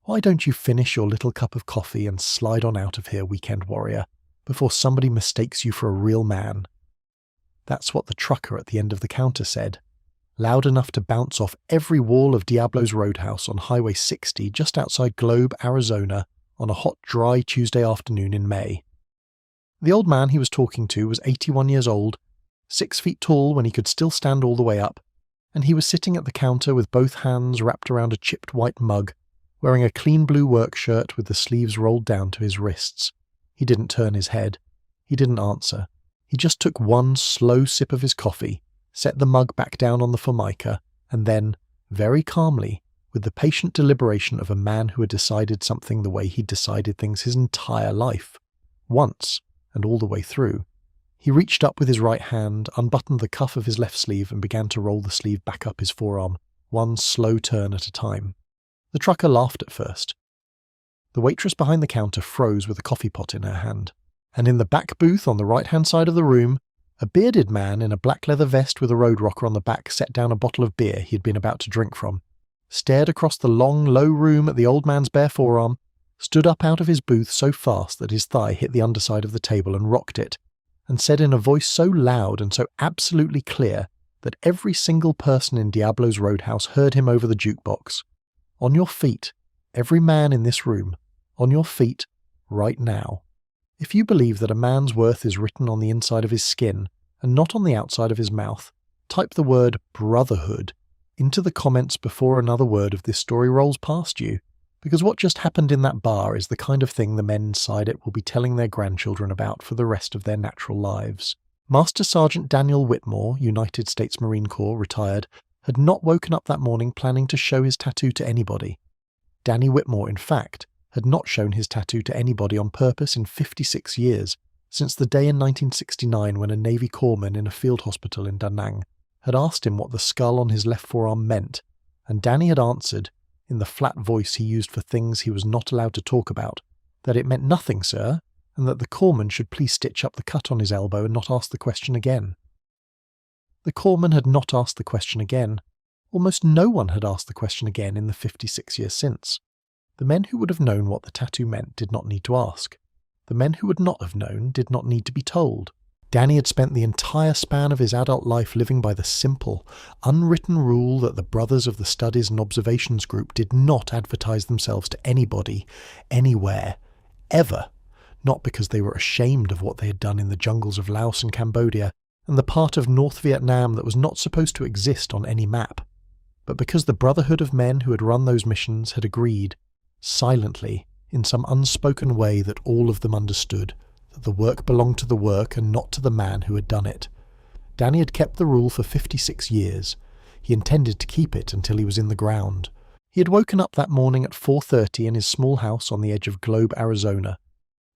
Why don't you finish your little cup of coffee and slide on out of here, weekend warrior, before somebody mistakes you for a real man? That's what the trucker at the end of the counter said, loud enough to bounce off every wall of Diablo's Roadhouse on Highway 60 just outside Globe, Arizona, on a hot, dry Tuesday afternoon in May. The old man he was talking to was 81 years old, 6 feet tall when he could still stand all the way up, and he was sitting at the counter with both hands wrapped around a chipped white mug, wearing a clean blue work shirt with the sleeves rolled down to his wrists. He didn't turn his head. He didn't answer. He just took one slow sip of his coffee, set the mug back down on the formica, and then, very calmly, with the patient deliberation of a man who had decided something the way he'd decided things his entire life, once and all the way through, he reached up with his right hand, unbuttoned the cuff of his left sleeve and began to roll the sleeve back up his forearm, one slow turn at a time. The trucker laughed at first. The waitress behind the counter froze with a coffee pot in her hand, and in the back booth on the right-hand side of the room, a bearded man in a black leather vest with a road rocker on the back set down a bottle of beer he had been about to drink from, stared across the long, low room at the old man's bare forearm, stood up out of his booth so fast that his thigh hit the underside of the table and rocked it, and said in a voice so loud and so absolutely clear that every single person in Diablo's Roadhouse heard him over the jukebox, "On your feet, every man in this room, on your feet, right now. If you believe that a man's worth is written on the inside of his skin and not on the outside of his mouth, type the word brotherhood into the comments before another word of this story rolls past you, because what just happened in that bar is the kind of thing the men inside it will be telling their grandchildren about for the rest of their natural lives." Master Sergeant Daniel Whitmore, United States Marine Corps, retired, had not woken up that morning planning to show his tattoo to anybody. Danny Whitmore, in fact, had not shown his tattoo to anybody on purpose in 56 years, since the day in 1969 when a Navy corpsman in a field hospital in Da Nang had asked him what the skull on his left forearm meant, and Danny had answered, in the flat voice he used for things he was not allowed to talk about, that it meant nothing, sir, and that the corpsman should please stitch up the cut on his elbow and not ask the question again. The corpsman had not asked the question again. Almost no one had asked the question again in the 56 years since. The men who would have known what the tattoo meant did not need to ask. The men who would not have known did not need to be told. Danny had spent the entire span of his adult life living by the simple, unwritten rule that the brothers of the Studies and Observations Group did not advertise themselves to anybody, anywhere, ever, not because they were ashamed of what they had done in the jungles of Laos and Cambodia, and the part of North Vietnam that was not supposed to exist on any map, but because the brotherhood of men who had run those missions had agreed, silently, in some unspoken way that all of them understood, that the work belonged to the work and not to the man who had done it. Danny had kept the rule for 56 years. He intended to keep it until he was in the ground. He had woken up that morning at 4:30 in his small house on the edge of Globe, Arizona.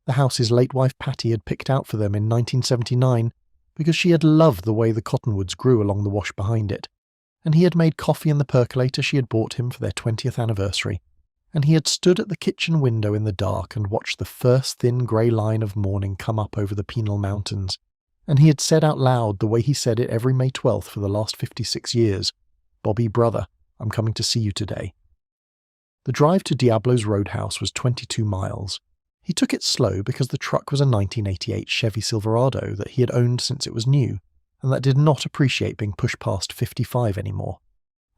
The house his late wife Patty had picked out for them in 1979 because she had loved the way the cottonwoods grew along the wash behind it, and he had made coffee in the percolator she had bought him for their 20th anniversary, and he had stood at the kitchen window in the dark and watched the first thin grey line of morning come up over the Penal Mountains, and he had said out loud the way he said it every May 12th for the last 56 years, "Bobby, brother, I'm coming to see you today." The drive to Diablo's Roadhouse was 22 miles. He took it slow because the truck was a 1988 Chevy Silverado that he had owned since it was new, and that did not appreciate being pushed past 55 anymore.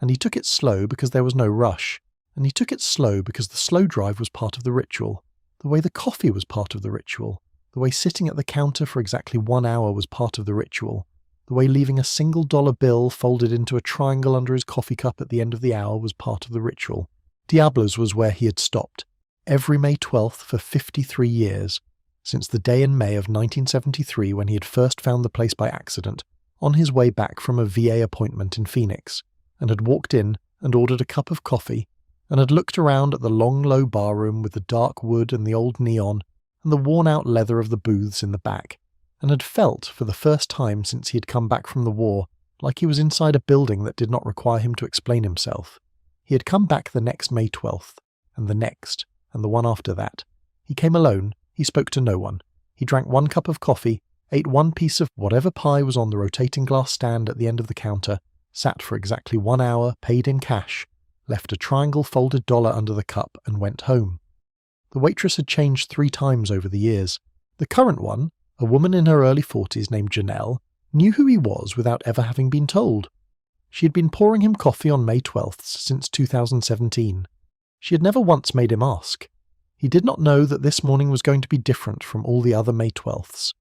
And he took it slow because there was no rush, and he took it slow because the slow drive was part of the ritual, the way the coffee was part of the ritual, the way sitting at the counter for exactly 1 hour was part of the ritual, the way leaving a single dollar bill folded into a triangle under his coffee cup at the end of the hour was part of the ritual. Diablo's was where he had stopped, every May 12th for 53 years, since the day in May of 1973 when he had first found the place by accident, on his way back from a VA appointment in Phoenix, and had walked in and ordered a cup of coffee, and had looked around at the long low barroom with the dark wood and the old neon, and the worn-out leather of the booths in the back, and had felt, for the first time since he had come back from the war, like he was inside a building that did not require him to explain himself. He had come back the next May 12th, and the next, and the one after that. He came alone, he spoke to no one. He drank 1 cup of coffee, ate 1 piece of whatever pie was on the rotating glass stand at the end of the counter, sat for exactly 1 hour, paid in cash, left a triangle folded dollar under the cup, and went home. The waitress had changed 3 times over the years. The current one, a woman in her early 40s named Janelle, knew who he was without ever having been told. She had been pouring him coffee on May 12th since 2017. She had never once made him ask. He did not know that this morning was going to be different from all the other May 12ths.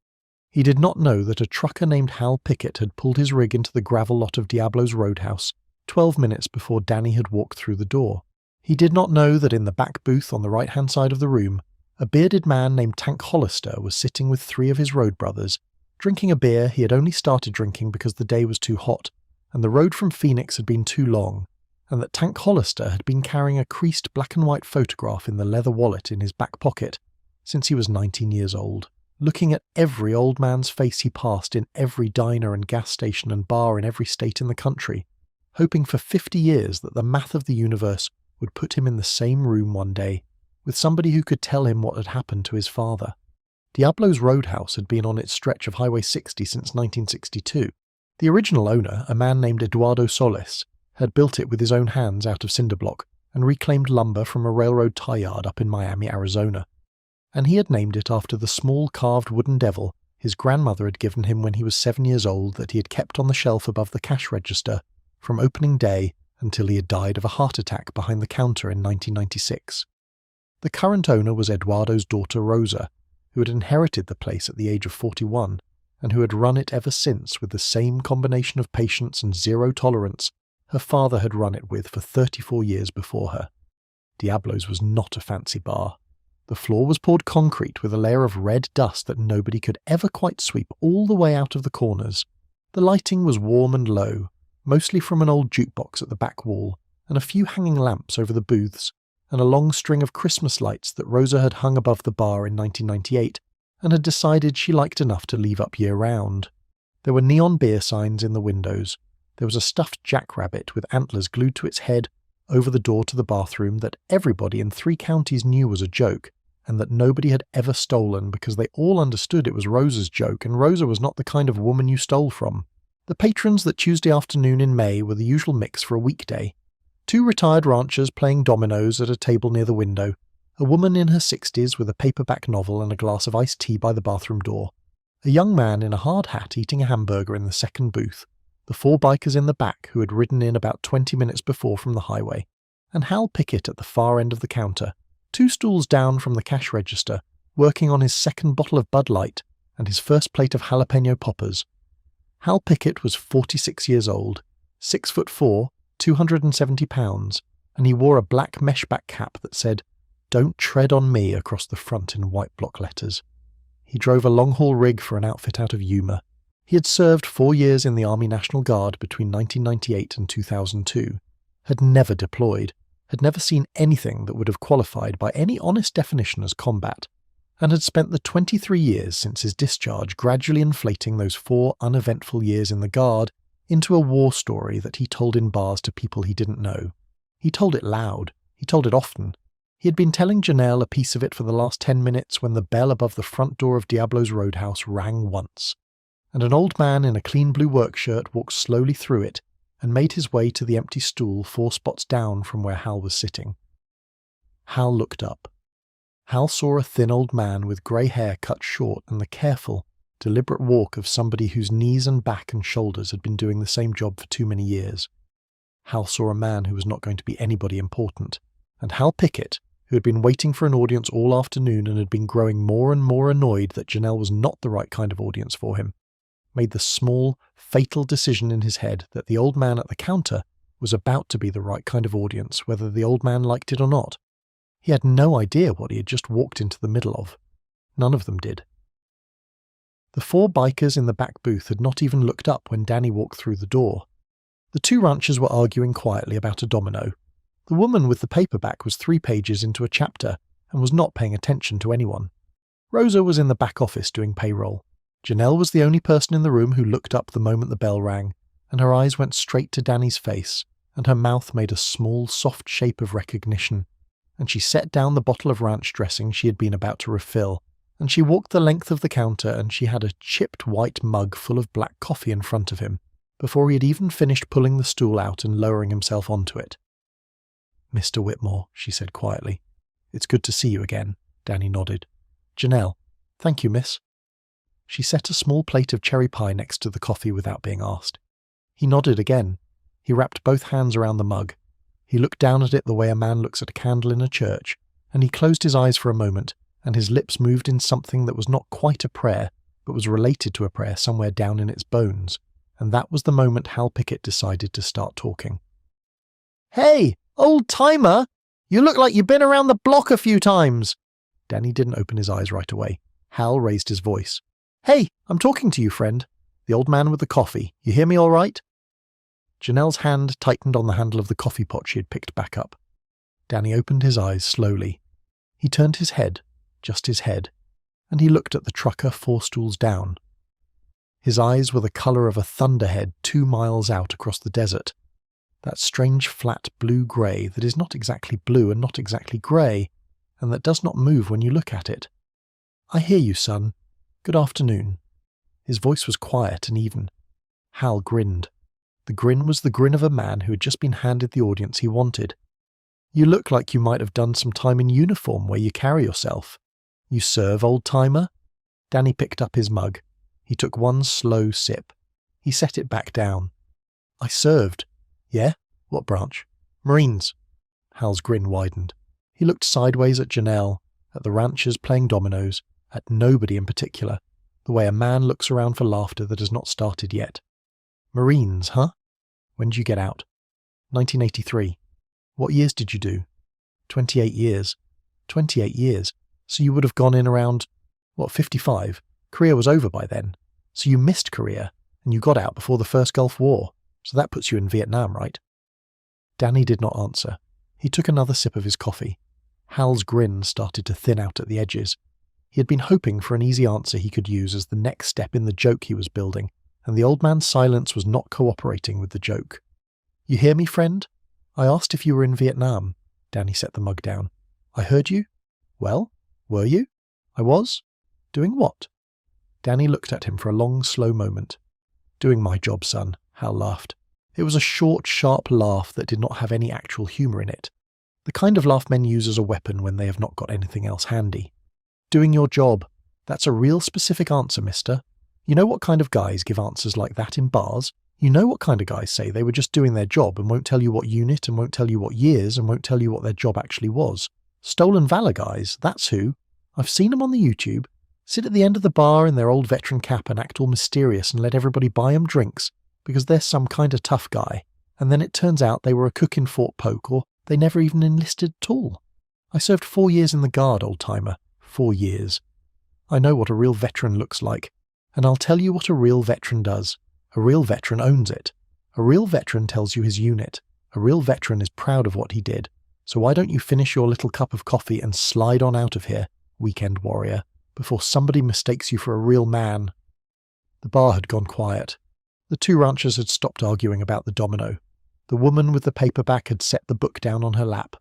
He did not know that a trucker named Hal Pickett had pulled his rig into the gravel lot of Diablo's Roadhouse 12 minutes before Danny had walked through the door. He did not know that in the back booth on the right-hand side of the room, a bearded man named Tank Hollister was sitting with 3 of his road brothers, drinking a beer he had only started drinking because the day was too hot, and the road from Phoenix had been too long, and that Tank Hollister had been carrying a creased black and white photograph in the leather wallet in his back pocket since he was 19 years old, looking at every old man's face he passed in every diner and gas station and bar in every state in the country, hoping for 50 years that the math of the universe would put him in the same room one day, with somebody who could tell him what had happened to his father. Diablo's Roadhouse had been on its stretch of Highway 60 since 1962. The original owner, a man named Eduardo Solis, had built it with his own hands out of cinder block and reclaimed lumber from a railroad tie yard up in Miami, Arizona. And he had named it after the small carved wooden devil his grandmother had given him when he was 7 years old that he had kept on the shelf above the cash register from opening day until he had died of a heart attack behind the counter in 1996. The current owner was Eduardo's daughter Rosa, who had inherited the place at the age of 41, and who had run it ever since with the same combination of patience and zero tolerance her father had run it with for 34 years before her. Diablo's was not a fancy bar. The floor was poured concrete with a layer of red dust that nobody could ever quite sweep all the way out of the corners. The lighting was warm and low, mostly from an old jukebox at the back wall, and a few hanging lamps over the booths, and a long string of Christmas lights that Rosa had hung above the bar in 1998 and had decided she liked enough to leave up year-round. There were neon beer signs in the windows. There was a stuffed jackrabbit with antlers glued to its head over the door to the bathroom that everybody in 3 counties knew was a joke, and that nobody had ever stolen because they all understood it was Rosa's joke, and Rosa was not the kind of woman you stole from. The patrons that Tuesday afternoon in May were the usual mix for a weekday. 2 retired ranchers playing dominoes at a table near the window, a woman in her 60s with a paperback novel and a glass of iced tea by the bathroom door, a young man in a hard hat eating a hamburger in the second booth, the 4 bikers in the back who had ridden in about 20 minutes before from the highway, and Hal Pickett at the far end of the counter, 2 stools down from the cash register, working on his second bottle of Bud Light and his first plate of jalapeno poppers. Hal Pickett was 46 years old, 6'4", 270 pounds, and he wore a black meshback cap that said, "Don't tread on me" across the front in white block letters. He drove a long-haul rig for an outfit out of Yuma. He had served 4 years in the Army National Guard between 1998 and 2002, had never deployed, had never seen anything that would have qualified by any honest definition as combat, and had spent the 23 years since his discharge gradually inflating those 4 uneventful years in the Guard into a war story that he told in bars to people he didn't know. He told it loud. He told it often. He had been telling Janelle a piece of it for the last 10 minutes when the bell above the front door of Diablo's Roadhouse rang once, and an old man in a clean blue work shirt walked slowly through it and made his way to the empty stool 4 spots down from where Hal was sitting. Hal looked up. Hal saw a thin old man with grey hair cut short and the careful, deliberate walk of somebody whose knees and back and shoulders had been doing the same job for too many years. Hal saw a man who was not going to be anybody important, and Hal Pickett, who had been waiting for an audience all afternoon and had been growing more and more annoyed that Janelle was not the right kind of audience for him, made the small, fatal decision in his head that the old man at the counter was about to be the right kind of audience, whether the old man liked it or not. He had no idea what he had just walked into the middle of. None of them did. The 4 bikers in the back booth had not even looked up when Danny walked through the door. The 2 ranchers were arguing quietly about a domino. The woman with the paperback was 3 pages into a chapter and was not paying attention to anyone. Rosa was in the back office doing payroll. Janelle was the only person in the room who looked up the moment the bell rang, and her eyes went straight to Danny's face, and her mouth made a small, soft shape of recognition, and she set down the bottle of ranch dressing she had been about to refill, and she walked the length of the counter and she had a chipped white mug full of black coffee in front of him, before he had even finished pulling the stool out and lowering himself onto it. "Mr. Whitmore," she said quietly. "It's good to see you again," Danny nodded. "Janelle." "Thank you, miss." She set a small plate of cherry pie next to the coffee without being asked. He nodded again. He wrapped both hands around the mug. He looked down at it the way a man looks at a candle in a church, and he closed his eyes for a moment, and his lips moved in something that was not quite a prayer, but was related to a prayer somewhere down in its bones, and that was the moment Hal Pickett decided to start talking. "Hey, old-timer! You look like you've been around the block a few times!" Danny didn't open his eyes right away. Hal raised his voice. "Hey, I'm talking to you, friend. The old man with the coffee. You hear me all right?" Janelle's hand tightened on the handle of the coffee pot she had picked back up. Danny opened his eyes slowly. He turned his head, just his head, and he looked at the trucker 4 stools down. His eyes were the colour of a thunderhead 2 miles out across the desert. That strange flat blue-grey that is not exactly blue and not exactly grey, and that does not move when you look at it. "I hear you, son. Good afternoon." His voice was quiet and even. Hal grinned. The grin was the grin of a man who had just been handed the audience he wanted. "You look like you might have done some time in uniform where you carry yourself. You serve, old-timer?" Danny picked up his mug. He took one slow sip. He set it back down. "I served." "Yeah? What branch?" "Marines." Hal's grin widened. He looked sideways at Janelle, at the ranchers playing dominoes, at nobody in particular, the way a man looks around for laughter that has not started yet. "Marines, huh? When did you get out?" 1983. "What years did you do?" 28 years. 28 years. So you would have gone in around, 55? Korea was over by then. So you missed Korea, and you got out before the first Gulf War. So that puts you in Vietnam, right? Danny did not answer. He took another sip of his coffee. Hal's grin started to thin out at the edges. He had been hoping for an easy answer he could use as the next step in the joke he was building, and the old man's silence was not cooperating with the joke. "You hear me, friend? I asked if you were in Vietnam." Danny set the mug down. "I heard you? Well, were you?" "I was? Doing what?" Danny looked at him for a long, slow moment. "Doing my job, son," Hal laughed. It was a short, sharp laugh that did not have any actual humour in it. The kind of laugh men use as a weapon when they have not got anything else handy. "Doing your job. That's a real specific answer, mister. You know what kind of guys give answers like that in bars? You know what kind of guys say they were just doing their job and won't tell you what unit and won't tell you what years and won't tell you what their job actually was. Stolen Valor guys, that's who. I've seen them on the YouTube. Sit at the end of the bar in their old veteran cap and act all mysterious and let everybody buy them drinks because they're some kind of tough guy. And then it turns out they were a cook in Fort Polk or they never even enlisted at all. I served 4 years in the Guard, old-timer. 4 years. I know what a real veteran looks like. And I'll tell you what a real veteran does. A real veteran owns it. A real veteran tells you his unit. A real veteran is proud of what he did. So why don't you finish your little cup of coffee and slide on out of here, weekend warrior, before somebody mistakes you for a real man? The bar had gone quiet. The 2 ranchers had stopped arguing about the domino. The woman with the paperback had set the book down on her lap.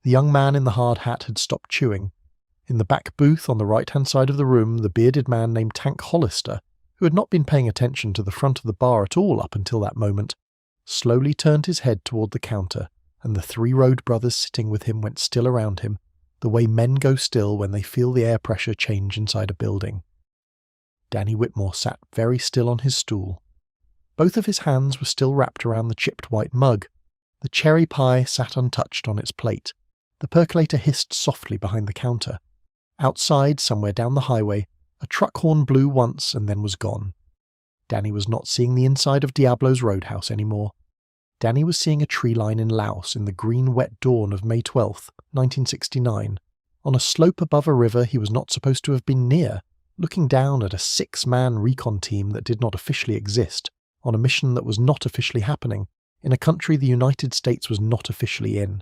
The young man in the hard hat had stopped chewing. In the back booth on the right-hand side of the room, the bearded man named Tank Hollister, who had not been paying attention to the front of the bar at all up until that moment, slowly turned his head toward the counter, and the 3 Road brothers sitting with him went still around him, the way men go still when they feel the air pressure change inside a building. Danny Whitmore sat very still on his stool. Both of his hands were still wrapped around the chipped white mug. The cherry pie sat untouched on its plate. The percolator hissed softly behind the counter. Outside, somewhere down the highway, a truck horn blew once and then was gone. Danny was not seeing the inside of Diablo's Roadhouse anymore. Danny was seeing a tree line in Laos in the green wet dawn of May 12th, 1969, on a slope above a river he was not supposed to have been near, looking down at a 6-man recon team that did not officially exist, on a mission that was not officially happening, in a country the United States was not officially in.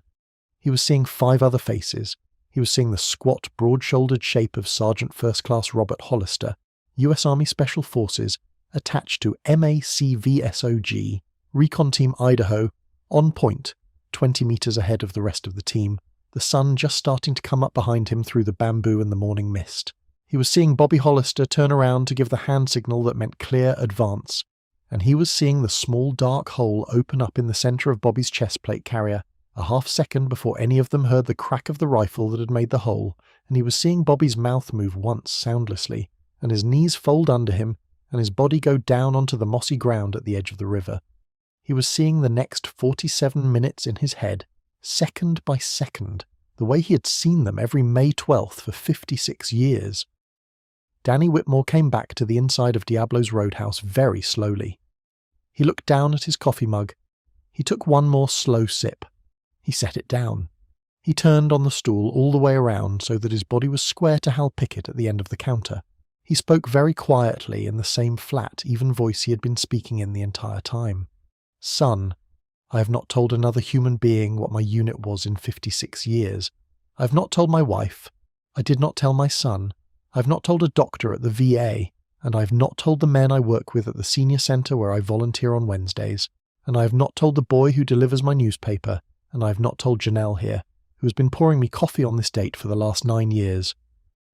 He was seeing 5 other faces. He was seeing the squat, broad-shouldered shape of Sergeant First Class Robert Hollister, U.S. Army Special Forces, attached to MACV-SOG, Recon Team Idaho, on point, 20 meters ahead of the rest of the team, the sun just starting to come up behind him through the bamboo and the morning mist. He was seeing Bobby Hollister turn around to give the hand signal that meant clear advance, and he was seeing the small dark hole open up in the center of Bobby's chest plate carrier A half-second before any of them heard the crack of the rifle that had made the hole, and he was seeing Bobby's mouth move once soundlessly, and his knees fold under him, and his body go down onto the mossy ground at the edge of the river. He was seeing the next 47 minutes in his head, second by second, the way he had seen them every May 12th for 56 years. Danny Whitmore came back to the inside of Diablo's Roadhouse very slowly. He looked down at his coffee mug. He took one more slow sip. He set it down. He turned on the stool all the way around so that his body was square to Hal Pickett at the end of the counter. He spoke very quietly in the same flat, even voice he had been speaking in the entire time. "Son, I have not told another human being what my unit was in 56 years. I have not told my wife. I did not tell my son. I have not told a doctor at the VA, and I have not told the men I work with at the senior centre where I volunteer on Wednesdays, and I have not told the boy who delivers my newspaper, and I have not told Janelle here, who has been pouring me coffee on this date for the last 9 years.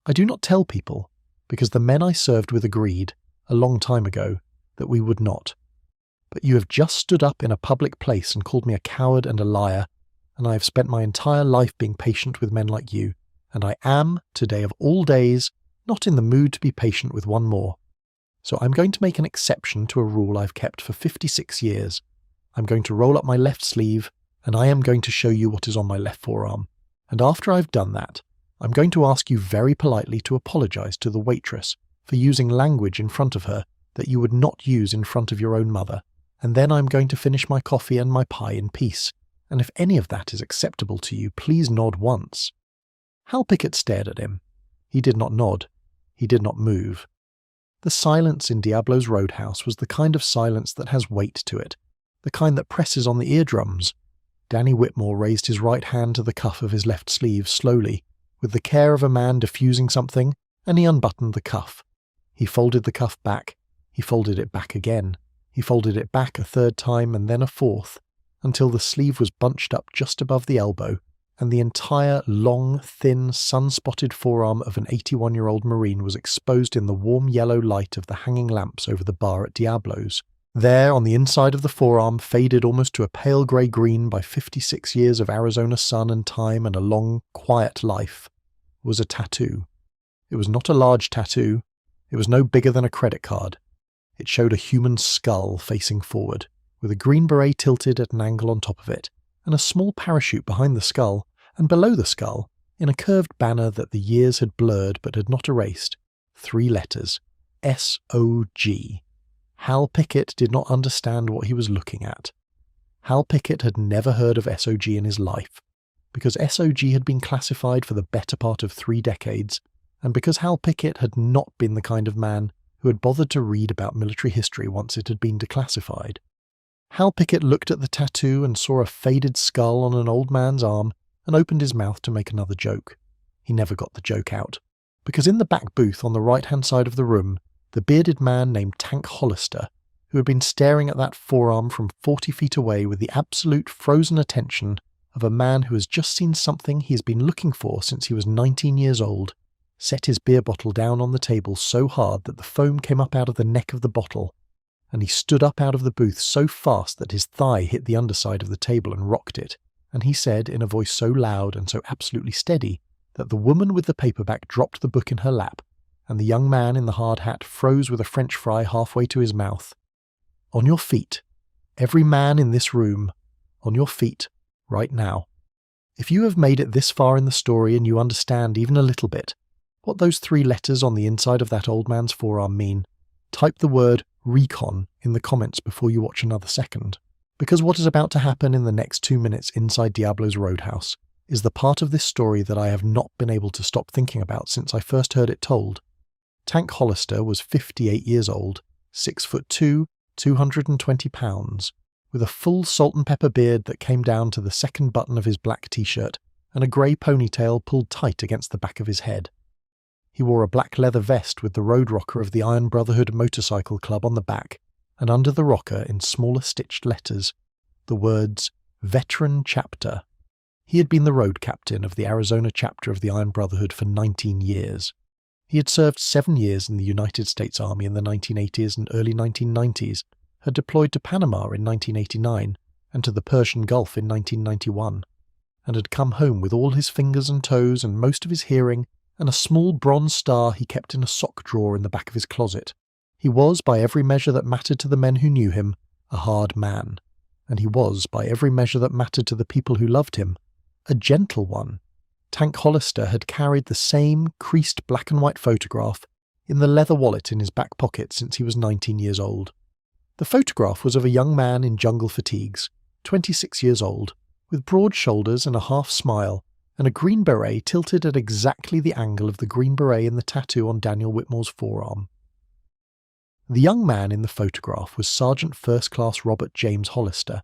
I do not tell people, because the men I served with agreed, a long time ago, that we would not. But you have just stood up in a public place and called me a coward and a liar, and I have spent my entire life being patient with men like you, and I am, today of all days, not in the mood to be patient with one more. So I'm going to make an exception to a rule I've kept for 56 years. I'm going to roll up my left sleeve, and I am going to show you what is on my left forearm. And after I've done that, I'm going to ask you very politely to apologize to the waitress for using language in front of her that you would not use in front of your own mother, and then I'm going to finish my coffee and my pie in peace, and if any of that is acceptable to you, please nod once." Hal Pickett stared at him. He did not nod. He did not move. The silence in Diablo's Roadhouse was the kind of silence that has weight to it, the kind that presses on the eardrums. Danny Whitmore raised his right hand to the cuff of his left sleeve slowly, with the care of a man diffusing something, and he unbuttoned the cuff. He folded the cuff back. He folded it back again. He folded it back a third time and then a fourth, until the sleeve was bunched up just above the elbow, and the entire long, thin, sun-spotted forearm of an 81-year-old Marine was exposed in the warm yellow light of the hanging lamps over the bar at Diablo's. There, on the inside of the forearm, faded almost to a pale grey green by 56 years of Arizona sun and time and a long, quiet life, was a tattoo. It was not a large tattoo. It was no bigger than a credit card. It showed a human skull facing forward, with a green beret tilted at an angle on top of it, and a small parachute behind the skull, and below the skull, in a curved banner that the years had blurred but had not erased, 3 letters, S-O-G. Hal Pickett did not understand what he was looking at. Hal Pickett had never heard of SOG in his life, because SOG had been classified for the better part of 3 decades, and because Hal Pickett had not been the kind of man who had bothered to read about military history once it had been declassified. Hal Pickett looked at the tattoo and saw a faded skull on an old man's arm and opened his mouth to make another joke. He never got the joke out, because in the back booth on the right-hand side of the room, the bearded man named Tank Hollister, who had been staring at that forearm from 40 feet away with the absolute frozen attention of a man who has just seen something he has been looking for since he was 19 years old, set his beer bottle down on the table so hard that the foam came up out of the neck of the bottle, and he stood up out of the booth so fast that his thigh hit the underside of the table and rocked it, and he said in a voice so loud and so absolutely steady that the woman with the paperback dropped the book in her lap, and the young man in the hard hat froze with a French fry halfway to his mouth. "On your feet, every man in this room, on your feet, right now. If you have made it this far in the story and you understand even a little bit what those 3 letters on the inside of that old man's forearm mean, type the word recon in the comments before you watch another second, because what is about to happen in the next 2 minutes inside Diablo's Roadhouse is the part of this story that I have not been able to stop thinking about since I first heard it told. Tank Hollister was 58 years old, 6'2", 220 pounds, with a full salt and pepper beard that came down to the second button of his black t-shirt and a grey ponytail pulled tight against the back of his head. He wore a black leather vest with the road rocker of the Iron Brotherhood Motorcycle Club on the back, and under the rocker, in smaller stitched letters, the words, Veteran Chapter. He had been the road captain of the Arizona chapter of the Iron Brotherhood for 19 years. He had served 7 years in the United States Army in the 1980s and early 1990s, had deployed to Panama in 1989, and to the Persian Gulf in 1991, and had come home with all his fingers and toes and most of his hearing and a small bronze star he kept in a sock drawer in the back of his closet. He was, by every measure that mattered to the men who knew him, a hard man, and he was, by every measure that mattered to the people who loved him, a gentle one. Tank Hollister had carried the same creased black and white photograph in the leather wallet in his back pocket since he was 19 years old. The photograph was of a young man in jungle fatigues, 26 years old, with broad shoulders and a half smile, and a green beret tilted at exactly the angle of the green beret in the tattoo on Daniel Whitmore's forearm. The young man in the photograph was Sergeant First Class Robert James Hollister,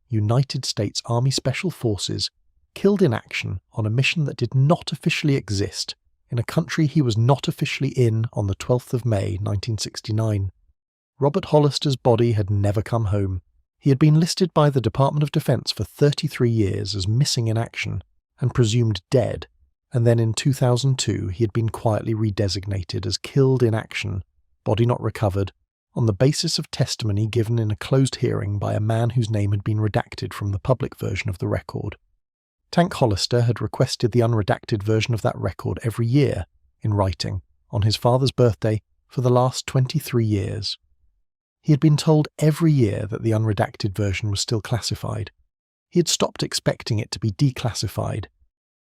United States Army Special Forces, killed in action on a mission that did not officially exist in a country he was not officially in on the 12th of May 1969. Robert Hollister's body had never come home. He had been listed by the Department of Defense for 33 years as missing in action and presumed dead, and then in 2002 he had been quietly redesignated as killed in action, body not recovered, on the basis of testimony given in a closed hearing by a man whose name had been redacted from the public version of the record. Tank Hollister had requested the unredacted version of that record every year, in writing, on his father's birthday for the last 23 years. He had been told every year that the unredacted version was still classified. He had stopped expecting it to be declassified.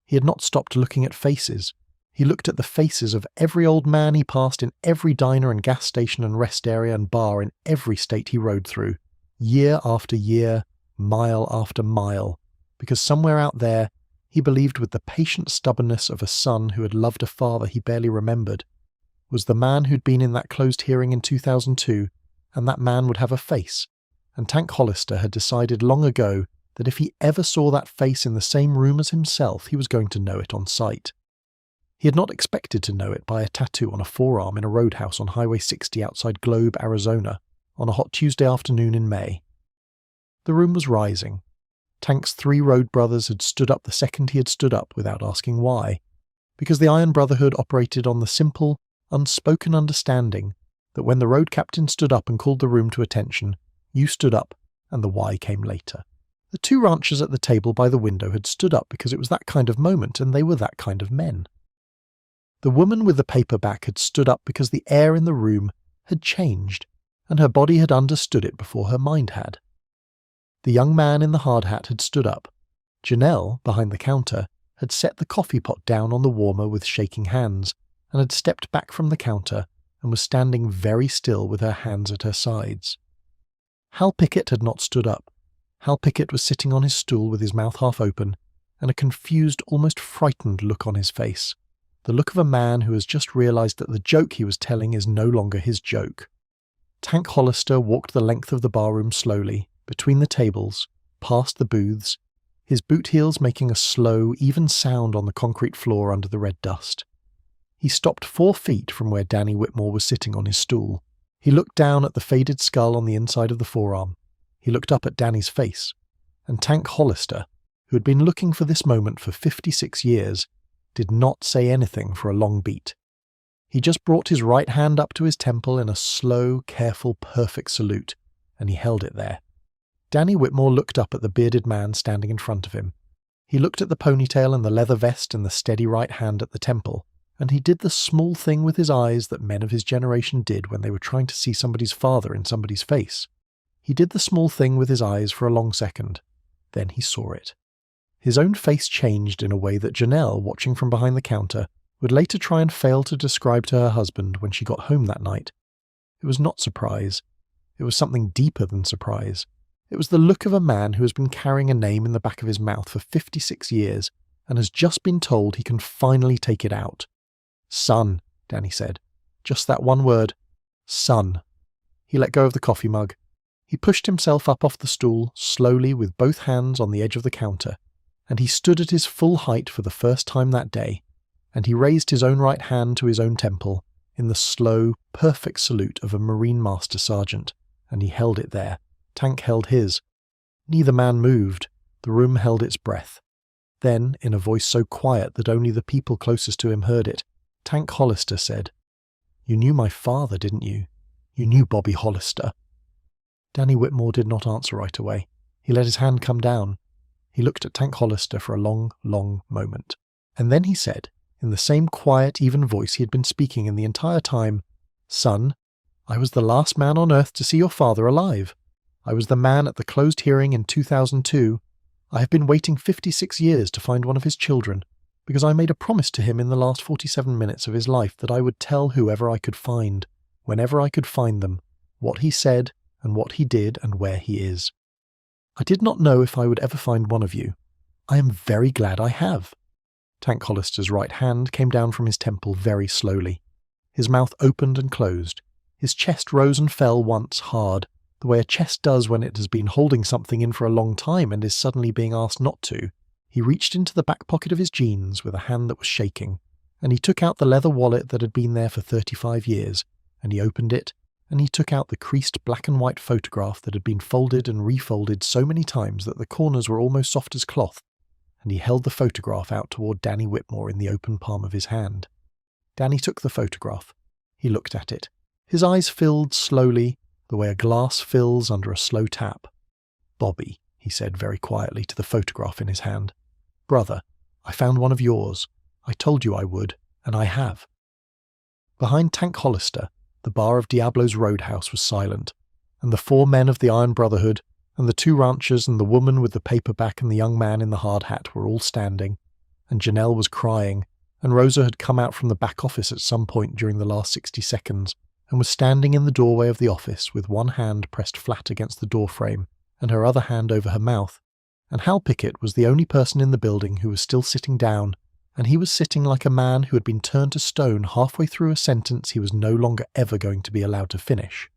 He had not stopped looking at faces. He looked at the faces of every old man he passed in every diner and gas station and rest area and bar in every state he rode through, year after year, mile after mile, because somewhere out there, he believed with the patient stubbornness of a son who had loved a father he barely remembered, was the man who'd been in that closed hearing in 2002, and that man would have a face, and Tank Hollister had decided long ago that if he ever saw that face in the same room as himself, he was going to know it on sight. He had not expected to know it by a tattoo on a forearm in a roadhouse on Highway 60 outside Globe, Arizona, on a hot Tuesday afternoon in May. The room was rising. Tank's 3 road brothers had stood up the second he had stood up without asking why, because the Iron Brotherhood operated on the simple, unspoken understanding that when the road captain stood up and called the room to attention, you stood up and the why came later. The 2 ranchers at the table by the window had stood up because it was that kind of moment and they were that kind of men. The woman with the paperback had stood up because the air in the room had changed and her body had understood it before her mind had. The young man in the hard hat had stood up. Janelle, behind the counter, had set the coffee pot down on the warmer with shaking hands and had stepped back from the counter and was standing very still with her hands at her sides. Hal Pickett had not stood up. Hal Pickett was sitting on his stool with his mouth half open and a confused, almost frightened look on his face, the look of a man who has just realized that the joke he was telling is no longer his joke. Tank Hollister walked the length of the barroom slowly, between the tables, past the booths, his boot heels making a slow, even sound on the concrete floor under the red dust. He stopped 4 feet from where Danny Whitmore was sitting on his stool. He looked down at the faded skull on the inside of the forearm. He looked up at Danny's face. And Tank Hollister, who had been looking for this moment for 56 years, did not say anything for a long beat. He just brought his right hand up to his temple in a slow, careful, perfect salute, and he held it there. Danny Whitmore looked up at the bearded man standing in front of him. He looked at the ponytail and the leather vest and the steady right hand at the temple, and he did the small thing with his eyes that men of his generation did when they were trying to see somebody's father in somebody's face. He did the small thing with his eyes for a long second. Then he saw it. His own face changed in a way that Janelle, watching from behind the counter, would later try and fail to describe to her husband when she got home that night. It was not surprise. It was something deeper than surprise. It was the look of a man who has been carrying a name in the back of his mouth for 56 years and has just been told he can finally take it out. Son, Danny said. Just that one word. Son. He let go of the coffee mug. He pushed himself up off the stool, slowly with both hands on the edge of the counter, and he stood at his full height for the first time that day, and he raised his own right hand to his own temple in the slow, perfect salute of a Marine Master Sergeant, and he held it there. Tank held his. Neither man moved. The room held its breath. Then, in a voice so quiet that only the people closest to him heard it, Tank Hollister said, "You knew my father, didn't you? You knew Bobby Hollister." Danny Whitmore did not answer right away. He let his hand come down. He looked at Tank Hollister for a long, long moment. And then he said, in the same quiet, even voice he had been speaking in the entire time, "Son, I was the last man on earth to see your father alive. I was the man at the closed hearing in 2002. I have been waiting 56 years to find one of his children, because I made a promise to him in the last 47 minutes of his life that I would tell whoever I could find, whenever I could find them, what he said and what he did and where he is. I did not know if I would ever find one of you. I am very glad I have." Tank Hollister's right hand came down from his temple very slowly. His mouth opened and closed. His chest rose and fell once hard, the way a chest does when it has been holding something in for a long time and is suddenly being asked not to. He reached into the back pocket of his jeans with a hand that was shaking, and he took out the leather wallet that had been there for 35 years, and he opened it, and he took out the creased black and white photograph that had been folded and refolded so many times that the corners were almost soft as cloth, and he held the photograph out toward Danny Whitmore in the open palm of his hand. Danny took the photograph. He looked at it. His eyes filled slowly, the way a glass fills under a slow tap. "Bobby," he said very quietly to the photograph in his hand. "Brother, I found one of yours. I told you I would, and I have." Behind Tank Hollister, the bar of Diablo's Roadhouse was silent, and the 4 men of the Iron Brotherhood, and the 2 ranchers and the woman with the paperback and the young man in the hard hat were all standing, and Janelle was crying, and Rosa had come out from the back office at some point during the last 60 seconds, and was standing in the doorway of the office with one hand pressed flat against the doorframe and her other hand over her mouth, and Hal Pickett was the only person in the building who was still sitting down, and he was sitting like a man who had been turned to stone halfway through a sentence he was no longer ever going to be allowed to finish.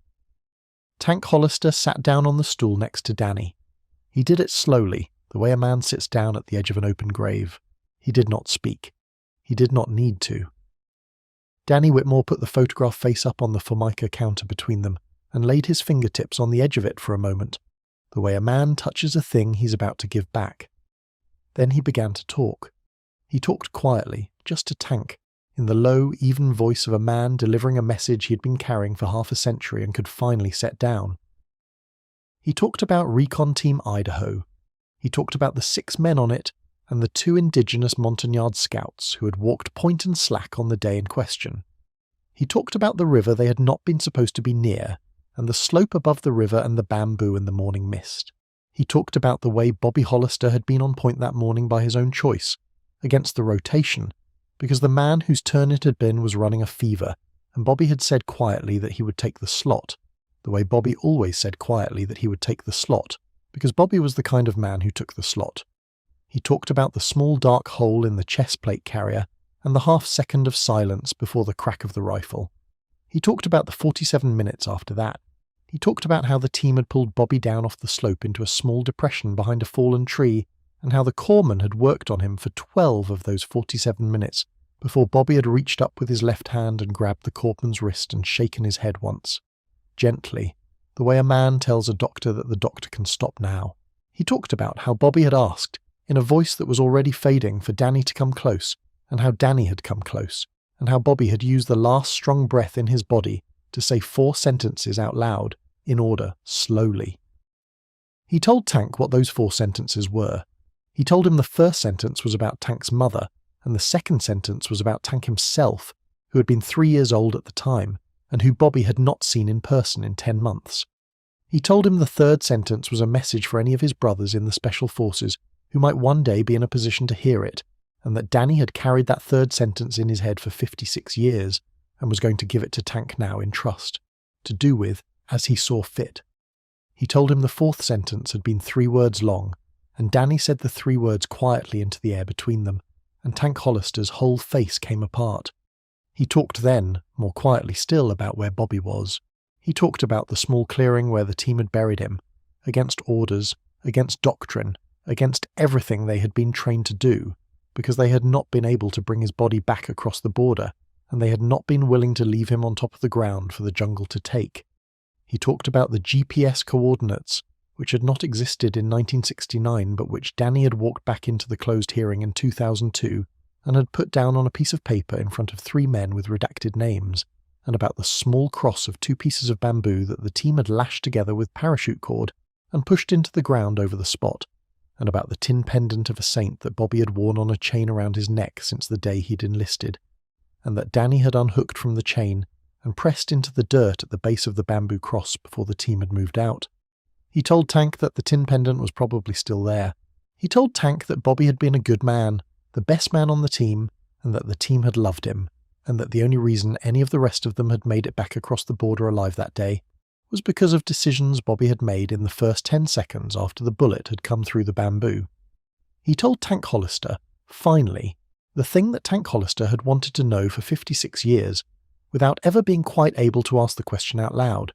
Tank Hollister sat down on the stool next to Danny. He did it slowly, the way a man sits down at the edge of an open grave. He did not speak. He did not need to. Danny Whitmore put the photograph face up on the Formica counter between them, and laid his fingertips on the edge of it for a moment, the way a man touches a thing he's about to give back. Then he began to talk. He talked quietly, just to Tank, in the low, even voice of a man delivering a message he had been carrying for half a century and could finally set down. He talked about Recon Team Idaho. He talked about the 6 men on it and the 2 indigenous Montagnard scouts who had walked point and slack on the day in question. He talked about the river they had not been supposed to be near, and the slope above the river and the bamboo in the morning mist. He talked about the way Bobby Hollister had been on point that morning by his own choice, against the rotation, because the man whose turn it had been was running a fever, and Bobby had said quietly that he would take the slot, the way Bobby always said quietly that he would take the slot, because Bobby was the kind of man who took the slot. He talked about the small dark hole in the chest plate carrier and the half-second of silence before the crack of the rifle. He talked about the 47 minutes after that. He talked about how the team had pulled Bobby down off the slope into a small depression behind a fallen tree, and how the corpsman had worked on him for 12 of those 47 minutes before Bobby had reached up with his left hand and grabbed the corpsman's wrist and shaken his head once. Gently, the way a man tells a doctor that the doctor can stop now. He talked about how Bobby had asked, in a voice that was already fading, for Danny to come close, and how Danny had come close, and how Bobby had used the last strong breath in his body to say 4 sentences out loud, in order, slowly. He told Tank what those 4 sentences were. He told him the first sentence was about Tank's mother, and the second sentence was about Tank himself, who had been 3 years old at the time, and who Bobby had not seen in person in 10 months. He told him the third sentence was a message for any of his brothers in the Special Forces who might one day be in a position to hear it, and that Danny had carried that third sentence in his head for 56 years, and was going to give it to Tank now in trust, to do with as he saw fit. He told him the fourth sentence had been 3 words long, and Danny said the 3 words quietly into the air between them, and Tank Hollister's whole face came apart. He talked then, more quietly still, about where Bobby was. He talked about the small clearing where the team had buried him, against orders, against doctrine, against everything they had been trained to do, because they had not been able to bring his body back across the border, and they had not been willing to leave him on top of the ground for the jungle to take. He talked about the GPS coordinates, which had not existed in 1969 but which Danny had walked back into the closed hearing in 2002 and had put down on a piece of paper in front of 3 men with redacted names, and about the small cross of 2 pieces of bamboo that the team had lashed together with parachute cord and pushed into the ground over the spot, and about the tin pendant of a saint that Bobby had worn on a chain around his neck since the day he'd enlisted, and that Danny had unhooked from the chain and pressed into the dirt at the base of the bamboo cross before the team had moved out. He told Tank that the tin pendant was probably still there. He told Tank that Bobby had been a good man, the best man on the team, and that the team had loved him, and that the only reason any of the rest of them had made it back across the border alive that day was because of decisions Bobby had made in the first 10 seconds after the bullet had come through the bamboo. He told Tank Hollister, finally, the thing that Tank Hollister had wanted to know for 56 years, without ever being quite able to ask the question out loud,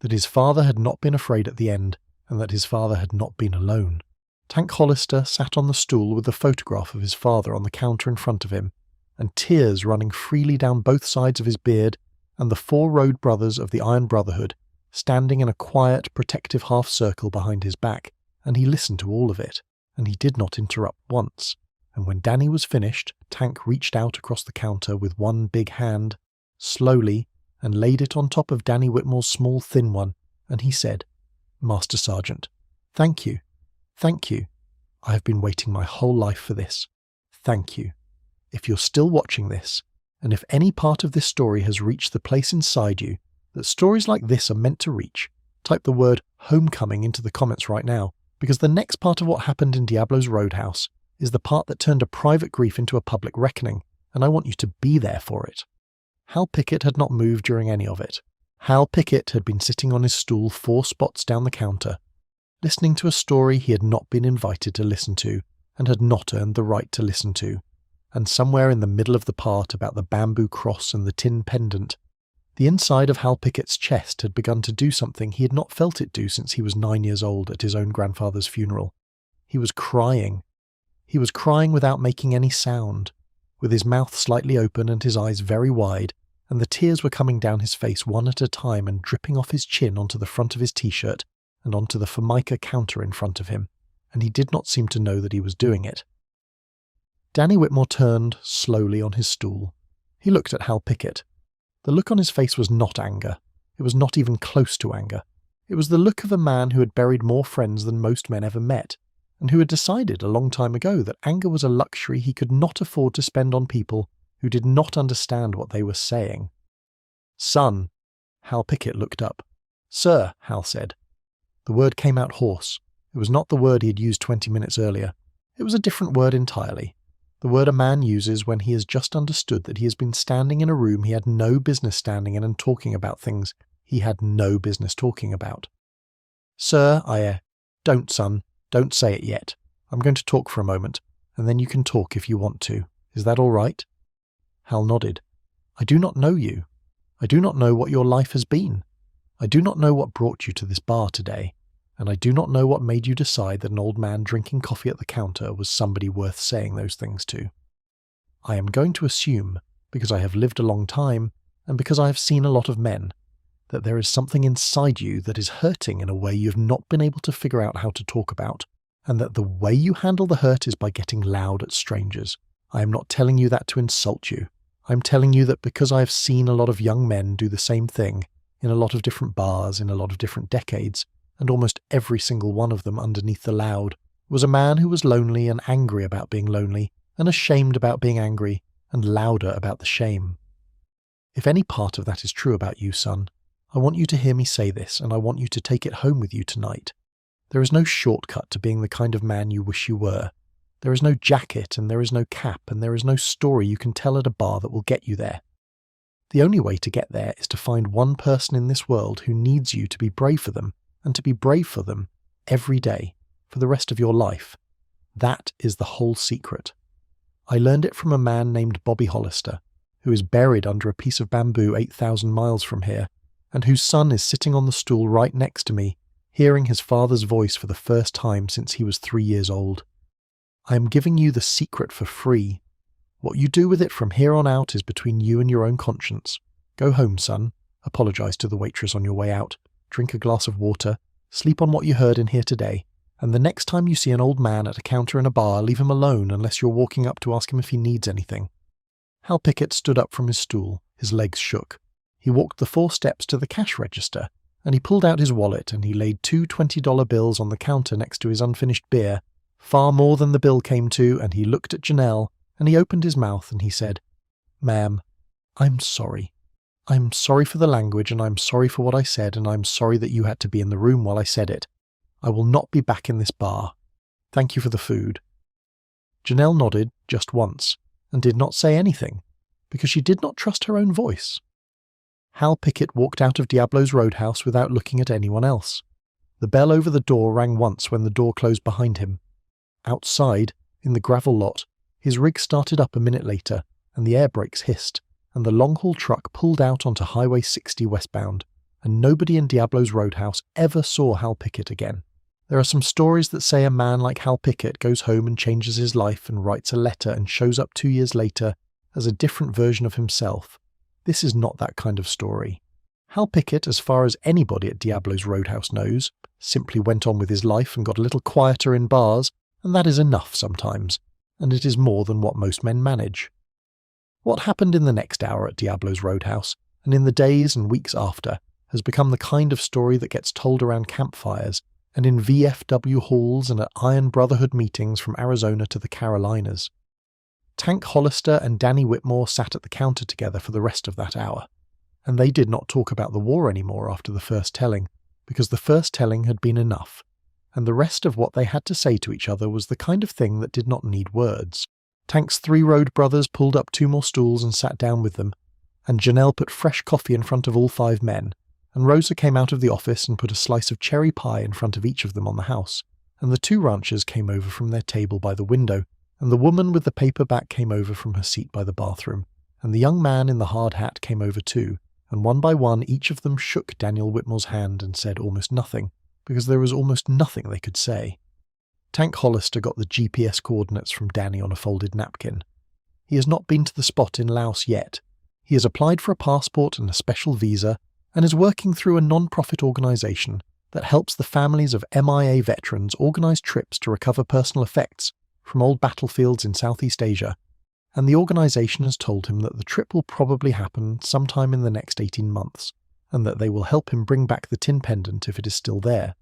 that his father had not been afraid at the end, and that his father had not been alone. Tank Hollister sat on the stool with the photograph of his father on the counter in front of him, and tears running freely down both sides of his beard, and the 4 Road brothers of the Iron Brotherhood standing in a quiet, protective half-circle behind his back, and he listened to all of it, and he did not interrupt once. And when Danny was finished, Tank reached out across the counter with one big hand, slowly, and laid it on top of Danny Whitmore's small thin one, and he said, "Master Sergeant, thank you. Thank you. I have been waiting my whole life for this. Thank you. If you're still watching this, and if any part of this story has reached the place inside you that stories like this are meant to reach, type the word homecoming into the comments right now, because the next part of what happened in Diablo's Roadhouse is the part that turned a private grief into a public reckoning, and I want you to be there for it." Hal Pickett had not moved during any of it. Hal Pickett had been sitting on his stool 4 spots down the counter, listening to a story he had not been invited to listen to, and had not earned the right to listen to. And somewhere in the middle of the part about the bamboo cross and the tin pendant, the inside of Hal Pickett's chest had begun to do something he had not felt it do since he was 9 years old at his own grandfather's funeral. He was crying. He was crying without making any sound, with his mouth slightly open and his eyes very wide, and the tears were coming down his face one at a time and dripping off his chin onto the front of his t-shirt and onto the Formica counter in front of him, and he did not seem to know that he was doing it. Danny Whitmore turned slowly on his stool. He looked at Hal Pickett. The look on his face was not anger. It was not even close to anger. It was the look of a man who had buried more friends than most men ever met, and who had decided a long time ago that anger was a luxury he could not afford to spend on people who did not understand what they were saying. "Son." Hal Pickett looked up. "Sir," Hal said. The word came out hoarse. It was not the word he had used 20 minutes earlier. It was a different word entirely. The word a man uses when he has just understood that he has been standing in a room he had no business standing in and talking about things he had no business talking about. "Sir, don't, son. Don't say it yet. I'm going to talk for a moment, and then you can talk if you want to. Is that all right?" Hal nodded. "I do not know you. I do not know what your life has been. I do not know what brought you to this bar today, and I do not know what made you decide that an old man drinking coffee at the counter was somebody worth saying those things to. I am going to assume, because I have lived a long time, and because I have seen a lot of men, that there is something inside you that is hurting in a way you have not been able to figure out how to talk about, and that the way you handle the hurt is by getting loud at strangers. I am not telling you that to insult you. I am telling you that because I have seen a lot of young men do the same thing, in a lot of different bars, in a lot of different decades, and almost every single one of them underneath the loud was a man who was lonely and angry about being lonely, and ashamed about being angry, and louder about the shame. If any part of that is true about you, son, I want you to hear me say this, and I want you to take it home with you tonight. There is no shortcut to being the kind of man you wish you were. There is no jacket, and there is no cap, and there is no story you can tell at a bar that will get you there. The only way to get there is to find one person in this world who needs you to be brave for them, and to be brave for them every day, for the rest of your life. That is the whole secret. I learned it from a man named Bobby Hollister, who is buried under a piece of bamboo 8,000 miles from here, and whose son is sitting on the stool right next to me, hearing his father's voice for the first time since he was 3 years old. I am giving you the secret for free. What you do with it from here on out is between you and your own conscience. Go home, son. Apologize to the waitress on your way out. Drink a glass of water. Sleep on what you heard in here today. And the next time you see an old man at a counter in a bar, leave him alone unless you're walking up to ask him if he needs anything." Hal Pickett stood up from his stool. His legs shook. He walked the 4 steps to the cash register and he pulled out his wallet and he laid two $20 bills on the counter next to his unfinished beer, far more than the bill came to, and he looked at Janelle, and he opened his mouth and he said, "Ma'am, I'm sorry. I'm sorry for the language, and I'm sorry for what I said, and I'm sorry that you had to be in the room while I said it. I will not be back in this bar. Thank you for the food." Janelle nodded just once, and did not say anything, because she did not trust her own voice. Hal Pickett walked out of Diablo's Roadhouse without looking at anyone else. The bell over the door rang once when the door closed behind him. Outside, in the gravel lot, his rig started up a minute later, and the air brakes hissed, and the long-haul truck pulled out onto Highway 60 westbound, and nobody in Diablo's Roadhouse ever saw Hal Pickett again. There are some stories that say a man like Hal Pickett goes home and changes his life and writes a letter and shows up 2 years later as a different version of himself. This is not that kind of story. Hal Pickett, as far as anybody at Diablo's Roadhouse knows, simply went on with his life and got a little quieter in bars, and that is enough sometimes, and it is more than what most men manage. What happened in the next hour at Diablo's Roadhouse, and in the days and weeks after, has become the kind of story that gets told around campfires, and in VFW halls and at Iron Brotherhood meetings from Arizona to the Carolinas. Tank Hollister and Danny Whitmore sat at the counter together for the rest of that hour, and they did not talk about the war anymore after the first telling, because the first telling had been enough, and the rest of what they had to say to each other was the kind of thing that did not need words. Tank's 3 road brothers pulled up 2 more stools and sat down with them, and Janelle put fresh coffee in front of all 5 men, and Rosa came out of the office and put a slice of cherry pie in front of each of them on the house, and the 2 ranchers came over from their table by the window, and the woman with the paperback came over from her seat by the bathroom, and the young man in the hard hat came over too, and one by one each of them shook Daniel Whitmore's hand and said almost nothing, because there was almost nothing they could say. Tank Hollister got the GPS coordinates from Danny on a folded napkin. He has not been to the spot in Laos yet. He has applied for a passport and a special visa, and is working through a non-profit organisation that helps the families of MIA veterans organise trips to recover personal effects from old battlefields in Southeast Asia, and the organisation has told him that the trip will probably happen sometime in the next 18 months, and that they will help him bring back the tin pendant if it is still there.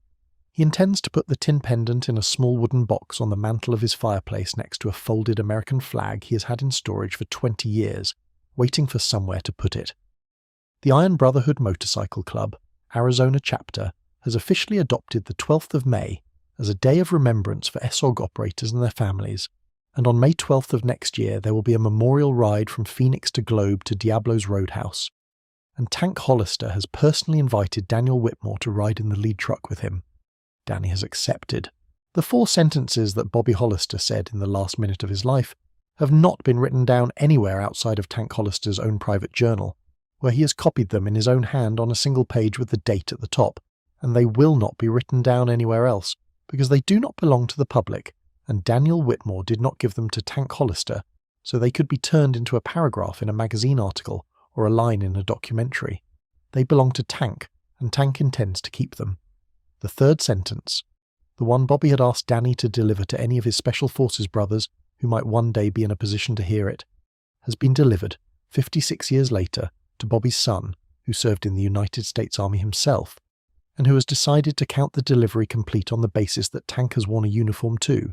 He intends to put the tin pendant in a small wooden box on the mantel of his fireplace next to a folded American flag he has had in storage for 20 years, waiting for somewhere to put it. The Iron Brotherhood Motorcycle Club, Arizona chapter, has officially adopted the 12th of May as a day of remembrance for SOG operators and their families, and on May 12th of next year there will be a memorial ride from Phoenix to Globe to Diablo's Roadhouse, and Tank Hollister has personally invited Daniel Whitmore to ride in the lead truck with him. Danny has accepted. The 4 sentences that Bobby Hollister said in the last minute of his life have not been written down anywhere outside of Tank Hollister's own private journal, where he has copied them in his own hand on a single page with the date at the top, and they will not be written down anywhere else, because they do not belong to the public, and Daniel Whitmore did not give them to Tank Hollister, so they could be turned into a paragraph in a magazine article or a line in a documentary. They belong to Tank, and Tank intends to keep them. The 3rd sentence, the one Bobby had asked Danny to deliver to any of his Special Forces brothers who might one day be in a position to hear it, has been delivered 56 years later to Bobby's son, who served in the United States Army himself, and who has decided to count the delivery complete on the basis that Tank has worn a uniform too,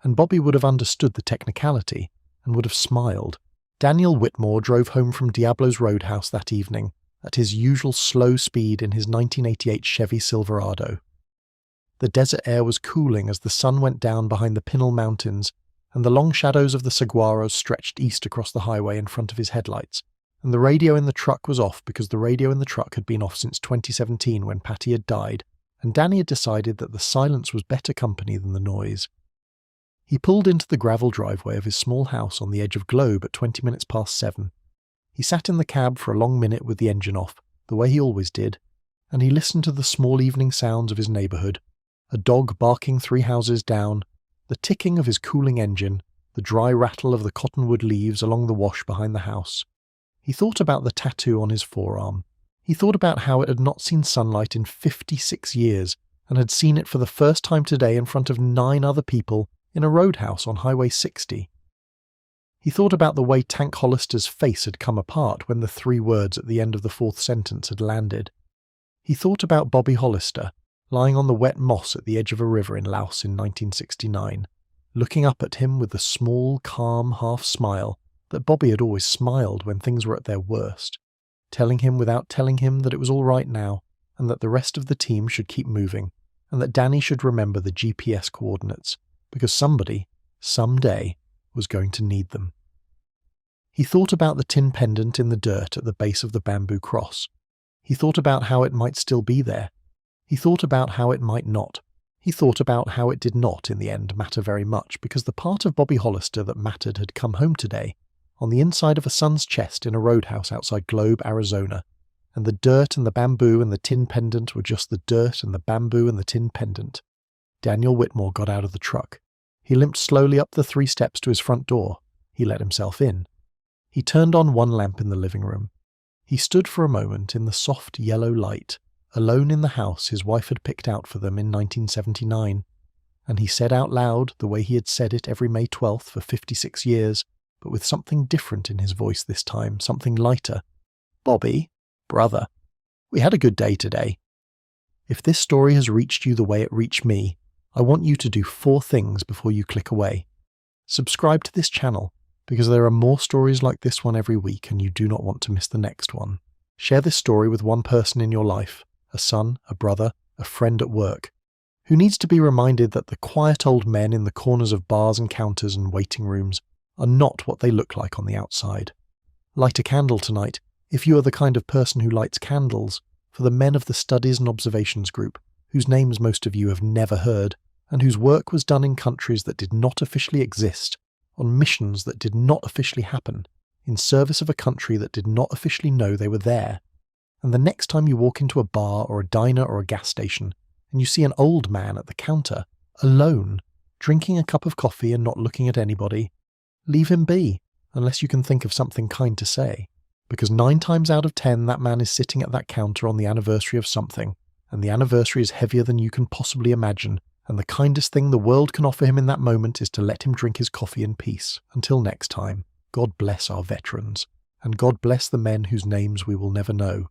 and Bobby would have understood the technicality and would have smiled. Daniel Whitmore drove home from Diablo's Roadhouse that evening at his usual slow speed in his 1988 Chevy Silverado. The desert air was cooling as the sun went down behind the Pinal Mountains, and the long shadows of the saguaros stretched east across the highway in front of his headlights, and the radio in the truck was off because the radio in the truck had been off since 2017 when Patty had died, and Danny had decided that the silence was better company than the noise. He pulled into the gravel driveway of his small house on the edge of Globe at 20 minutes past 7. He sat in the cab for a long minute with the engine off, the way he always did, and he listened to the small evening sounds of his neighbourhood, a dog barking 3 houses down, the ticking of his cooling engine, the dry rattle of the cottonwood leaves along the wash behind the house. He thought about the tattoo on his forearm. He thought about how it had not seen sunlight in 56 years, and had seen it for the first time today in front of 9 other people in a roadhouse on Highway 60. He thought about the way Tank Hollister's face had come apart when the 3 words at the end of the 4th sentence had landed. He thought about Bobby Hollister, lying on the wet moss at the edge of a river in Laos in 1969, looking up at him with the small, calm half-smile that Bobby had always smiled when things were at their worst, telling him without telling him that it was all right now, and that the rest of the team should keep moving, and that Danny should remember the GPS coordinates, because somebody, someday, was going to need them. He thought about the tin pendant in the dirt at the base of the bamboo cross. He thought about how it might still be there. He thought about how it might not. He thought about how it did not, in the end, matter very much, because the part of Bobby Hollister that mattered had come home today, on the inside of a son's chest in a roadhouse outside Globe, Arizona, and the dirt and the bamboo and the tin pendant were just the dirt and the bamboo and the tin pendant. Daniel Whitmore got out of the truck. He limped slowly up the 3 steps to his front door. He let himself in. He turned on one lamp in the living room. He stood for a moment in the soft yellow light, alone in the house his wife had picked out for them in 1979, and he said out loud, the way he had said it every May 12th for 56 years, but with something different in his voice this time, something lighter. "Bobby, brother, we had a good day today. If this story has reached you the way it reached me, I want you to do 4 things before you click away. Subscribe to this channel, because there are more stories like this one every week and you do not want to miss the next one. Share this story with one person in your life, a son, a brother, a friend at work, who needs to be reminded that the quiet old men in the corners of bars and counters and waiting rooms are not what they look like on the outside. Light a candle tonight, if you are the kind of person who lights candles, for the men of the Studies and Observations Group, whose names most of you have never heard, and whose work was done in countries that did not officially exist, on missions that did not officially happen, in service of a country that did not officially know they were there. And the next time you walk into a bar or a diner or a gas station, and you see an old man at the counter, alone, drinking a cup of coffee and not looking at anybody, leave him be, unless you can think of something kind to say. Because 9 times out of 10 that man is sitting at that counter on the anniversary of something, and the anniversary is heavier than you can possibly imagine, and the kindest thing the world can offer him in that moment is to let him drink his coffee in peace. Until next time, God bless our veterans, and God bless the men whose names we will never know.